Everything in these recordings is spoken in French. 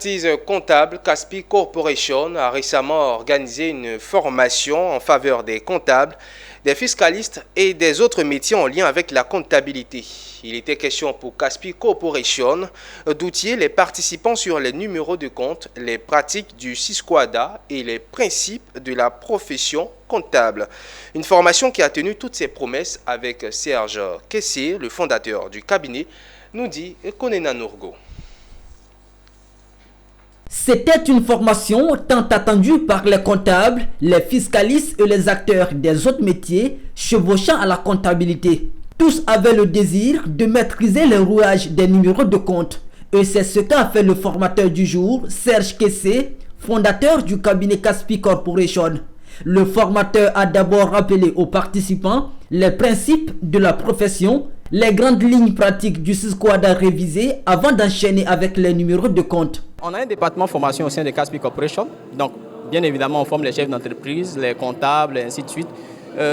expertise comptable, Caspi Corporation a récemment organisé une formation en faveur des comptables, des fiscalistes et des autres métiers en lien avec la comptabilité. Il était question pour Caspi Corporation d'outiller les participants sur les numéros de compte, les pratiques du Sisquada et les principes de la profession comptable. Une formation qui a tenu toutes ses promesses avec Serge Kessé, le fondateur du cabinet, nous dit Konena Nourgo. C'était une formation tant attendue par les comptables, les fiscalistes et les acteurs des autres métiers chevauchant à la comptabilité. Tous avaient le désir de maîtriser les rouages des numéros de compte. Et c'est ce qu'a fait le formateur du jour, Serge Kessé, fondateur du cabinet Caspi Corporation. Le formateur a d'abord rappelé aux participants les principes de la profession, les grandes lignes pratiques du Sisquada révisé avant d'enchaîner avec les numéros de compte. On a un département formation au sein de Caspi Corporation. Donc, bien évidemment, on forme les chefs d'entreprise, les comptables, et ainsi de suite.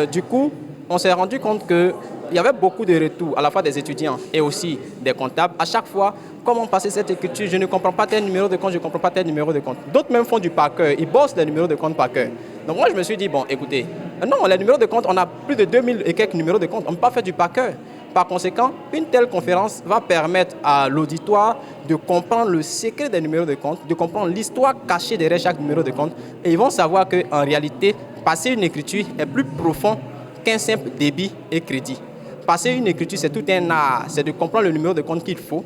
Du coup, on s'est rendu compte qu'il y avait beaucoup de retours, à la fois des étudiants et aussi des comptables. À chaque fois, comment passer cette écriture, je ne comprends pas tel numéro de compte, je ne comprends pas tel numéro de compte. D'autres même font du par cœur, ils bossent les numéros de compte par cœur. Donc moi, je me suis dit, bon, écoutez, non, les numéros de compte, on a plus de 2000 et quelques numéros de compte, on ne peut pas faire du par cœur. Par conséquent, une telle conférence va permettre à l'auditoire de comprendre le secret des numéros de compte, de comprendre l'histoire cachée derrière chaque numéro de compte. Et ils vont savoir qu'en réalité, passer une écriture est plus profond qu'un simple débit et crédit. Passer une écriture, c'est tout un art, c'est de comprendre le numéro de compte qu'il faut.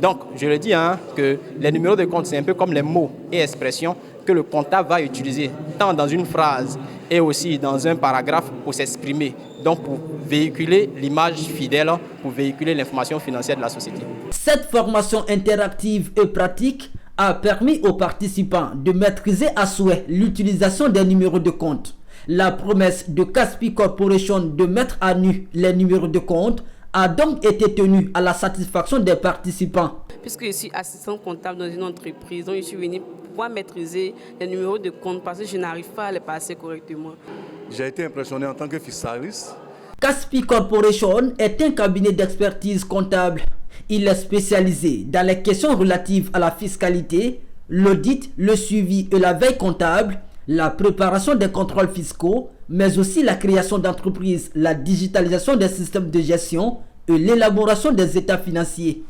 Donc, je le dis, que les numéros de compte, c'est un peu comme les mots et expressions que le comptable va utiliser, tant dans une phrase et aussi dans un paragraphe pour s'exprimer, donc pour véhiculer l'image fidèle, pour véhiculer l'information financière de la société. Cette formation interactive et pratique a permis aux participants de maîtriser à souhait l'utilisation des numéros de compte. La promesse de Caspi Corporation de mettre à nu les numéros de compte a donc été tenue à la satisfaction des participants. Puisque je suis assistant comptable dans une entreprise, donc je suis venu pouvoir maîtriser les numéros de compte parce que je n'arrive pas à les passer correctement. J'ai été impressionné en tant que fiscaliste. Caspi Corporation est un cabinet d'expertise comptable. Il est spécialisé dans les questions relatives à la fiscalité, l'audit, le suivi et la veille comptable, la préparation des contrôles fiscaux, mais aussi la création d'entreprises, la digitalisation des systèmes de gestion et l'élaboration des états financiers.